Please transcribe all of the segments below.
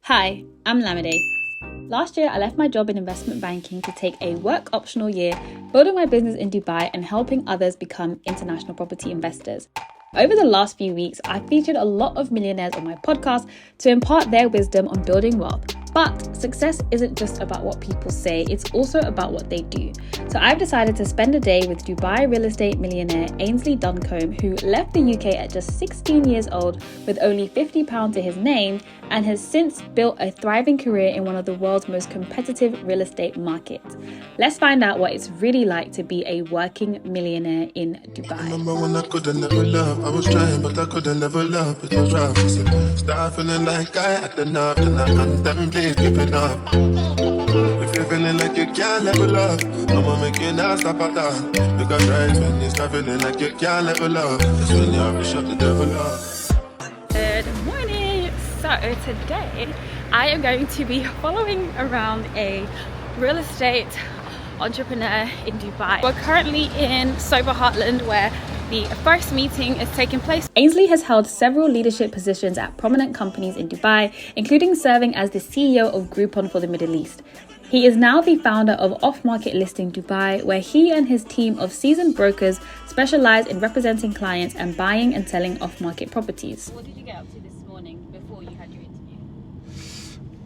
Hi, I'm Lamide. Last year, I left my job in investment banking to take a work optional year, building my business in Dubai and helping others become international property investors. Over the last few weeks, I've featured a lot of millionaires on my podcast to impart their wisdom on building wealth. But success isn't just about what people say, it's also about what they do. So I've decided to spend a day with Dubai real estate millionaire Ainsley Duncombe, who left the UK at just 16 years old with only £50 to his name and has since built a thriving career in one of the world's most competitive real estate markets. Let's find out what it's really like to be a working millionaire in Dubai. I remember when I couldn't never love. I was trying, but I couldn't never love. It was rough. Start feeling like I had enough, then I contemplate giving up. If you're feeling like you can't level up, I'ma make you not stop at all. Because right when you start feeling like you can't level up, that's when you have to shut the devil up. Good morning. So today I am going to be following around a real estate entrepreneur in Dubai. We're currently in Sober Heartland where the first meeting is taking place. Ainsley has held several leadership positions at prominent companies in Dubai, including serving as the CEO of Groupon for the Middle East. He is now the founder of Off-Market Listing Dubai, where he and his team of seasoned brokers specialize in representing clients and buying and selling off-market properties. What did you get up to this morning before you had your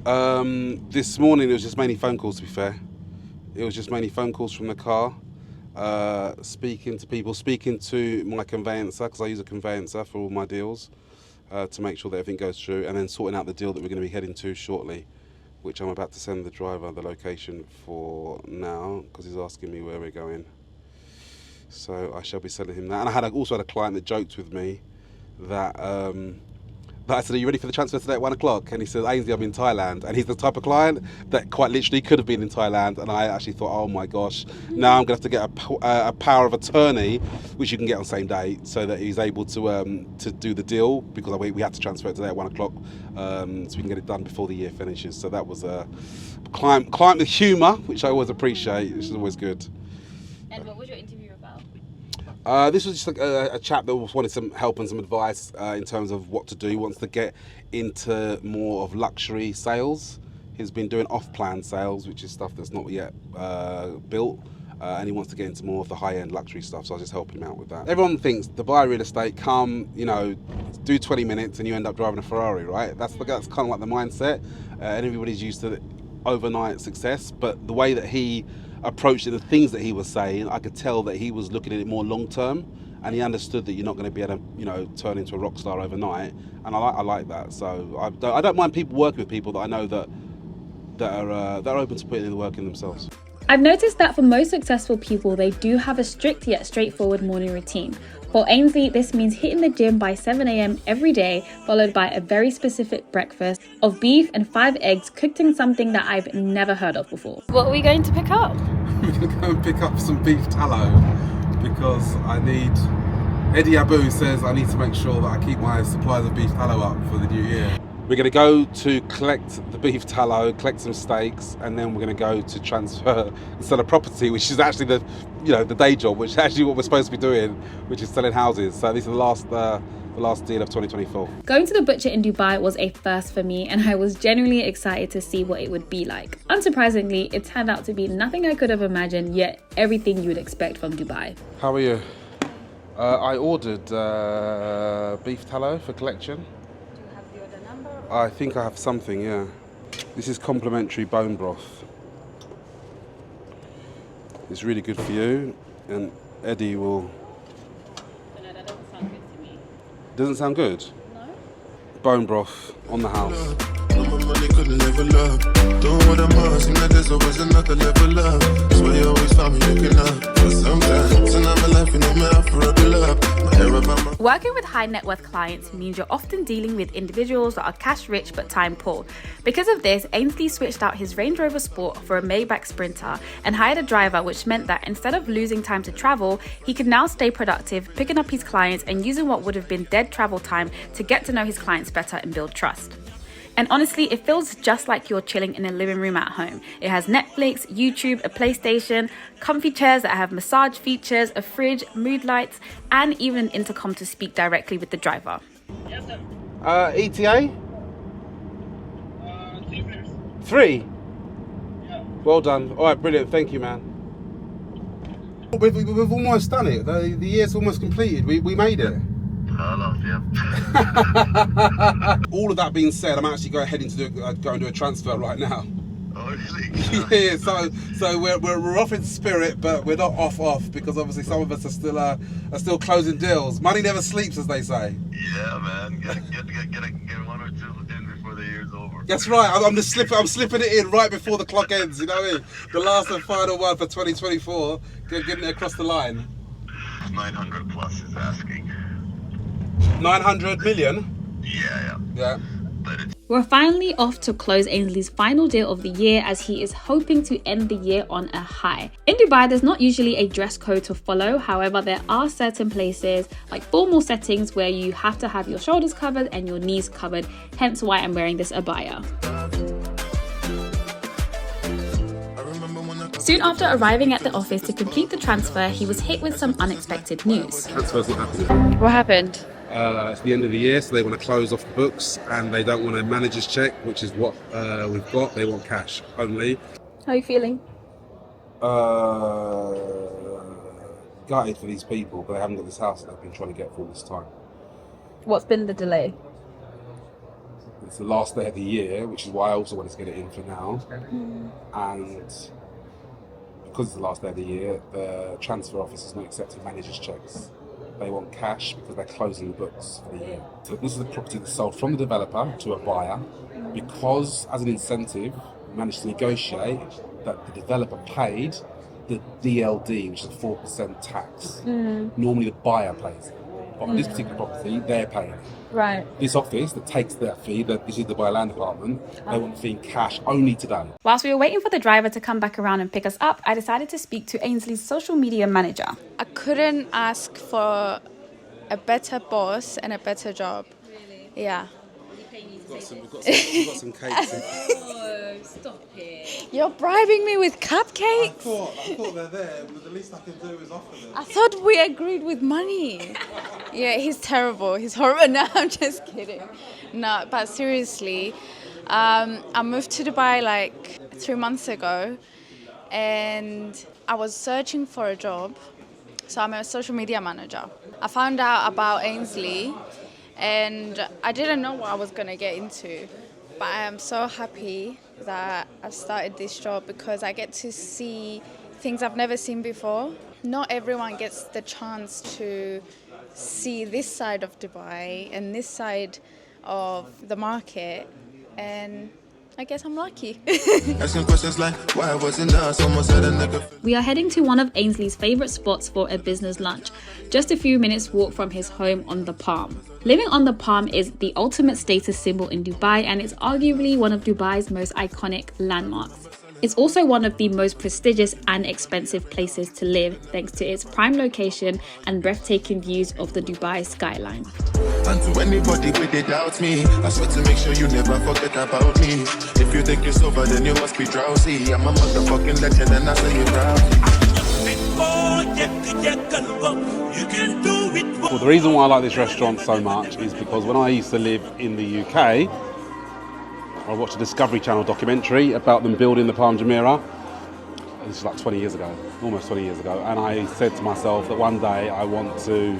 interview? This morning it was just mainly phone calls, to be fair. It was just mainly phone calls from the car, speaking to people, speaking to my conveyancer, because I use a conveyancer for all my deals, to make sure that everything goes through, and then sorting out the deal that we're going to be heading to shortly, which I'm about to send the driver the location for now, because he's asking me where we're going. So I shall be sending him that. And I also had a client that joked with me that I said, "Are you ready for the transfer today at 1 o'clock?" And he said, "Ainsley, I'm in Thailand." And he's the type of client that quite literally could have been in Thailand. And I actually thought, oh my gosh, now I'm going to have to get a power of attorney, which you can get on the same day, so that he's able to do the deal, because we had to transfer it today at 1 o'clock, so we can get it done before the year finishes. So that was a client with humour, which I always appreciate, which is always good. And what was your interview about? This was just like a chap that wanted some help and some advice in terms of what to do. He wants to get into more of luxury sales. He's been doing off-plan sales, which is stuff that's not yet built, and he wants to get into more of the high-end luxury stuff, so I was just helping him out with that. Everyone thinks to buy real estate, do 20 minutes and you end up driving a Ferrari, right? That's kind of like the mindset, and everybody's used to overnight success, but the way that he approached it, the things that he was saying, I could tell that he was looking at it more long term, and he understood that you're not going to be able to, turn into a rock star overnight. And I like that. So I don't mind people working with people that I know that are open to putting in the work in themselves. I've noticed that for most successful people, they do have a strict yet straightforward morning routine. For Ainsley, this means hitting the gym by 7 a.m. every day, followed by a very specific breakfast of beef and 5 eggs cooked in something that I've never heard of before. What are we going to pick up? We're going to go and pick up some beef tallow, because Eddie Abu says I need to make sure that I keep my supplies of beef tallow up for the new year. We're going to go to collect the beef tallow, collect some steaks, and then we're going to go to transfer and sell a property, which is actually the day job, which is actually what we're supposed to be doing, which is selling houses. So this is the last deal of 2024. Going to the butcher in Dubai was a first for me, and I was genuinely excited to see what it would be like. Unsurprisingly, it turned out to be nothing I could have imagined, yet everything you would expect from Dubai. How are you? I ordered beef tallow for collection. I think I have something, yeah. This is complimentary bone broth. It's really good for you, and Eddie will... No, that doesn't sound good to me. Doesn't sound good? No? Bone broth on the house. Money couldn't level up. Don't want a more, seem like there's always another level up. That's why you always found me looking up. But sometimes in my life, you know me, I for a bill up. Working with high net worth clients means you're often dealing with individuals that are cash rich but time poor. Because of this, Ainsley switched out his Range Rover Sport for a Maybach Sprinter and hired a driver, which meant that instead of losing time to travel, he could now stay productive, picking up his clients and using what would have been dead travel time to get to know his clients better and build trust. And honestly, it feels just like you're chilling in a living room at home. It has Netflix, YouTube, a PlayStation, comfy chairs that have massage features, a fridge, mood lights, and even an intercom to speak directly with the driver. ETA? 3? Well done. All right, brilliant. Thank you, man. We've almost done it. The year's almost completed. We made it. All of that being said, I'm actually heading to go and do a transfer right now. Oh, really? Yeah, so we're off in spirit, but we're not off because obviously some of us are still closing deals. Money never sleeps, as they say. Yeah, man. Get one or two in before the year's over. That's right. I'm slipping it in right before the clock ends. You know what I mean? The last and final one for 2024, getting it across the line. 900 plus is asking. 900 million. Yeah. We're finally off to close Ainsley's final deal of the year, as he is hoping to end the year on a high. In Dubai, there's not usually a dress code to follow. However, there are certain places, like formal settings, where you have to have your shoulders covered and your knees covered, hence why I'm wearing this abaya. Soon after arriving at the office to complete the transfer, he was hit with some unexpected news. Transfer's not happening. What happened? It's the end of the year, so they want to close off the books and they don't want a manager's check, which is what we've got. They want cash only. How are you feeling? Gutted for these people, but they haven't got this house that they've been trying to get for all this time. What's been the delay? It's the last day of the year, which is why I also wanted to get it in for now. And because it's the last day of the year, the transfer office is not accepting managers' checks. They want cash because they're closing the books for the year. So this is a property that's sold from the developer to a buyer because, as an incentive, we managed to negotiate that the developer paid the DLD, which is a 4% tax. Normally the buyer pays it. But on this particular property, they're paying it. Right. This office that takes that fee, this is the buyer land department, they want the fee in cash only today. Whilst we were waiting for the driver to come back around and pick us up, I decided to speak to Ainsley's social media manager. I couldn't ask for a better boss and a better job. Really? Yeah. We've got some cakes in. Oh, stop it. You're bribing me with cupcakes? I thought they're there, but the least I can do is offer them. I thought we agreed with money. Yeah, he's terrible. He's horrible. No, I'm just kidding. No, but seriously, I moved to Dubai like 3 months ago and I was searching for a job. So I'm a social media manager. I found out about Ainsley and I didn't know what I was going to get into. But I am so happy that I've started this job because I get to see things I've never seen before. Not everyone gets the chance to see this side of Dubai and this side of the market, and I guess I'm lucky. Asking questions like, why wasn't us? Almost had a nigga. We are heading to one of Ainsley's favourite spots for a business lunch, just a few minutes walk from his home on the Palm. Living on the Palm is the ultimate status symbol in Dubai, and it's arguably one of Dubai's most iconic landmarks. It's also one of the most prestigious and expensive places to live, thanks to its prime location and breathtaking views of the Dubai skyline. And to anybody with it doubt me, I swear to make sure you never forget about me. If you think it's over, then you must be drowsy. I'm a motherfucking legend and I say you Well, the reason why I like this restaurant so much is because when I used to live in the UK, I watched a Discovery Channel documentary about them building the Palm Jumeirah. This is like 20 years ago, almost 20 years ago. And I said to myself that one day I want to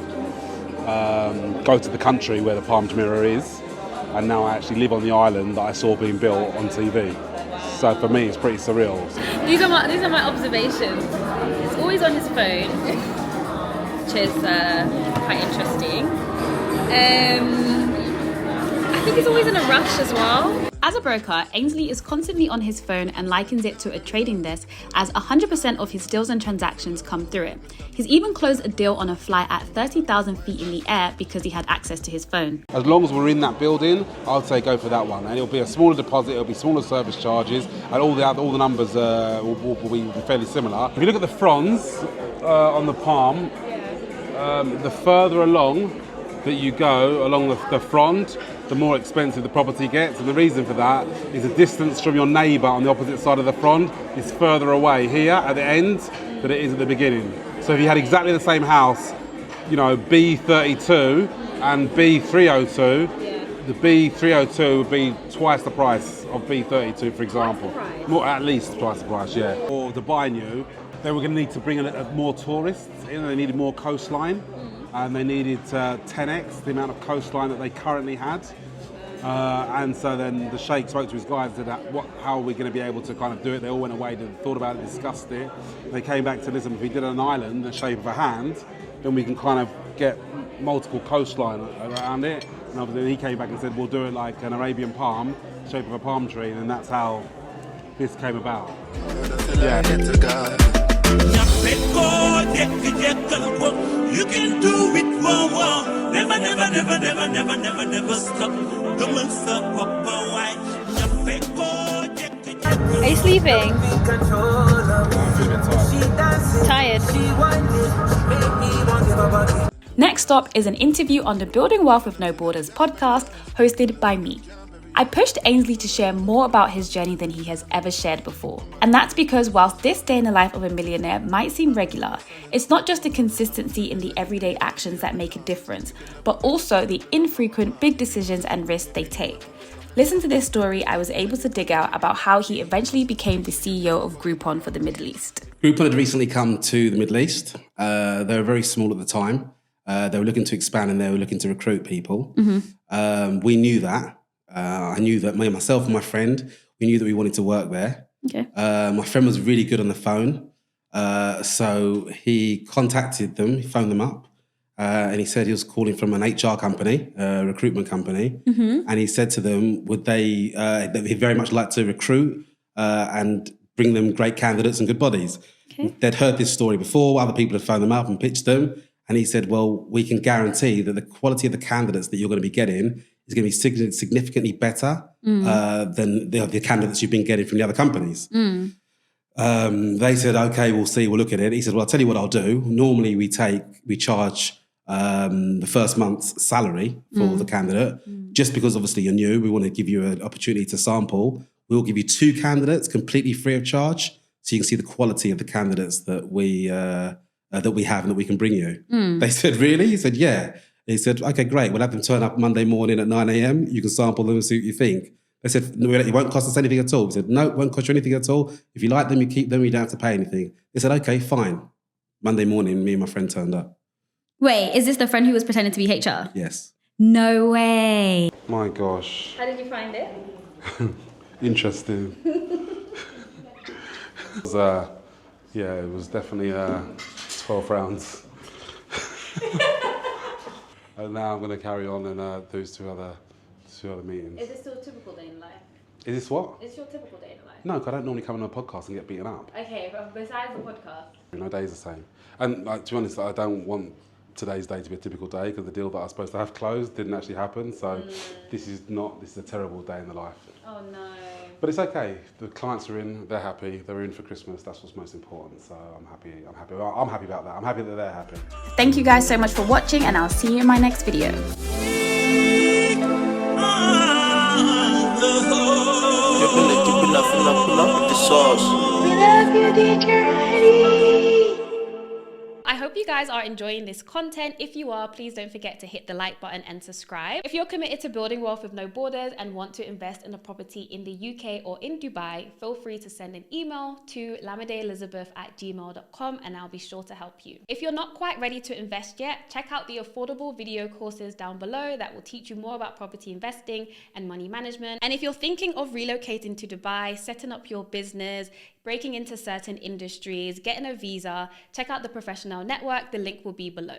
go to the country where the Palm Jumeirah is. And now I actually live on the island that I saw being built on TV. So for me, it's pretty surreal. These are my observations. It's always on his phone, which is quite interesting. I think he's always in a rush as well. As a broker, Ainsley is constantly on his phone and likens it to a trading desk, as 100% of his deals and transactions come through it. He's even closed a deal on a flight at 30,000 feet in the air because he had access to his phone. As long as we're in that building, I'd say go for that one. And it'll be a smaller deposit, it'll be smaller service charges, and all the numbers will be fairly similar. If you look at the fronds on the Palm, the further along that you go along the front, the more expensive the property gets, and the reason for that is the distance from your neighbour on the opposite side of the front is further away here at the end than it is at the beginning. So if you had exactly the same house, you know, B32 and B302, The B302 would be twice the price of B32, for example. More, at least twice the price, yeah. Or Dubai New, they were going to need to bring in more tourists in. They needed more coastline, and they needed 10x the amount of coastline that they currently had. And so then the Sheikh spoke to his guys and said, how are we going to be able to kind of do it? They all went away, they thought about it, discussed it. They came back to, listen, if we did an island the shape of a hand, then we can kind of get multiple coastline around it. And obviously he came back and said, we'll do it like an Arabian palm, shape of a palm tree, and that's how this came about. Yeah. You can do it, never, never, never, never, never, never, never stop. Are you sleeping? Tired? Next stop is an interview on the Building Wealth with No Borders podcast hosted by me. I pushed Ainsley to share more about his journey than he has ever shared before. And that's because whilst this day in the life of a millionaire might seem regular, it's not just the consistency in the everyday actions that make a difference, but also the infrequent big decisions and risks they take. Listen to this story I was able to dig out about how he eventually became the CEO of Groupon for the Middle East. Groupon had recently come to the Middle East. They were very small at the time. They were looking to expand and they were looking to recruit people. We knew that. I knew that myself and my friend, we knew that we wanted to work there. Okay. My friend was really good on the phone. So he contacted them, he phoned them up, and he said he was calling from an HR company, a recruitment company. And he said to them, would they, that he'd very much like to recruit and bring them great candidates and good bodies. Okay. They'd heard this story before, other people had phoned them up and pitched them. And he said, well, we can guarantee that the quality of the candidates that you're going to be getting is going to be significantly better than the candidates you've been getting from the other companies. They said, okay, we'll see, we'll look at it. He said, well, I'll tell you what I'll do. Normally we charge the first month's salary for the candidate. Just because obviously you're new, we want to give you an opportunity to sample. We'll give you 2 candidates completely free of charge, so you can see the quality of the candidates that we have and that we can bring you. They said, really? He said, yeah. He said, okay, great. We'll have them turn up Monday morning at 9 a.m. You can sample them and see what you think. They said, no, it won't cost us anything at all. We said, no, it won't cost you anything at all. If you like them, you keep them, you don't have to pay anything. They said, okay, fine. Monday morning, me and my friend turned up. Wait, is this the friend who was pretending to be HR? Yes. No way. My gosh. How did you find it? Interesting. It was definitely 12 rounds. And now I'm going to carry on and do two other meetings. Is this still a typical day in life? Is this what? Is your typical day in life? No, because I don't normally come on a podcast and get beaten up. Okay, but besides the podcast? No day's the same. And to be honest, I don't want today's day to be a typical day because the deal that I was supposed to have closed didn't actually happen. So this is a terrible day in the life. Oh no. But it's okay. The clients are in, they're happy, they're in for Christmas, that's what's most important. So I'm happy about that. I'm happy that they're happy. Thank you guys so much for watching, and I'll see you in my next video. I hope you guys are enjoying this content. If you are, please don't forget to hit the like button and subscribe. If you're committed to building wealth with no borders and want to invest in a property in the UK or in Dubai, feel free to send an email to lamideelizabeth@gmail.com and I'll be sure to help you. If you're not quite ready to invest yet, check out the affordable video courses down below that will teach you more about property investing and money management. And if you're thinking of relocating to Dubai, setting up your business, breaking into certain industries, getting a visa, check out the Professional Network. The link will be below.